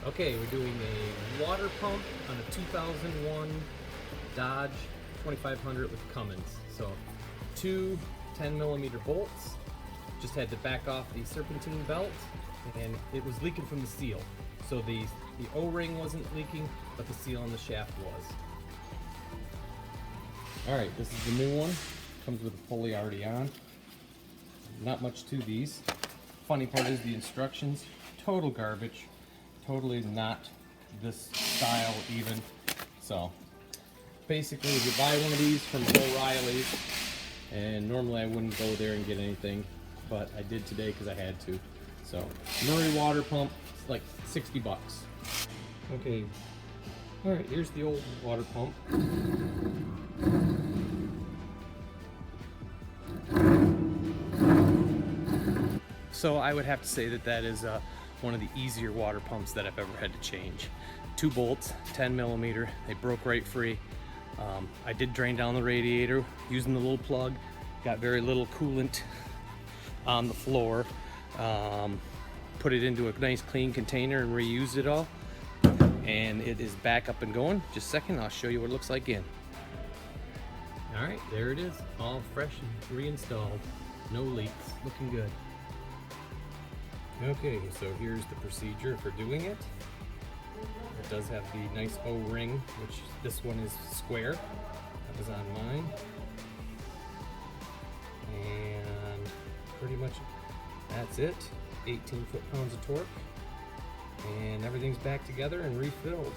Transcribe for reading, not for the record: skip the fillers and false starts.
Okay, we're doing a water pump on a 2001 Dodge 2500 with Cummins. So two 10mm bolts. Just had to back off the serpentine belt, and it was leaking from the seal. So the O-ring wasn't leaking, but the seal on the shaft was. Alright, this is the new one. Comes with a pulley already on. Not much to these. Funny part is the instructions. Total garbage. Totally not this style even. So basically, if you buy one of these from O'Reilly's, and normally I wouldn't go there and get anything, but I did today because I had to. So Murray water pump, it's like 60 bucks. Okay, all right, here's the old water pump. So I would have to say that that is one of the easier water pumps that I've ever had to change. 2 bolts, 10mm, they broke right free. I did drain down the radiator using the little plug, got very little coolant on the floor. Put it into a nice clean container and reused it all. And it is back up and going. Just a second, I'll show you what it looks like in. All right, there it is, all fresh and reinstalled. No leaks, looking good. Okay, so here's the procedure for doing it. It does have the nice O-ring, which this one is square. That was on mine. And pretty much that's it. 18 foot-pounds of torque. And everything's back together and refilled.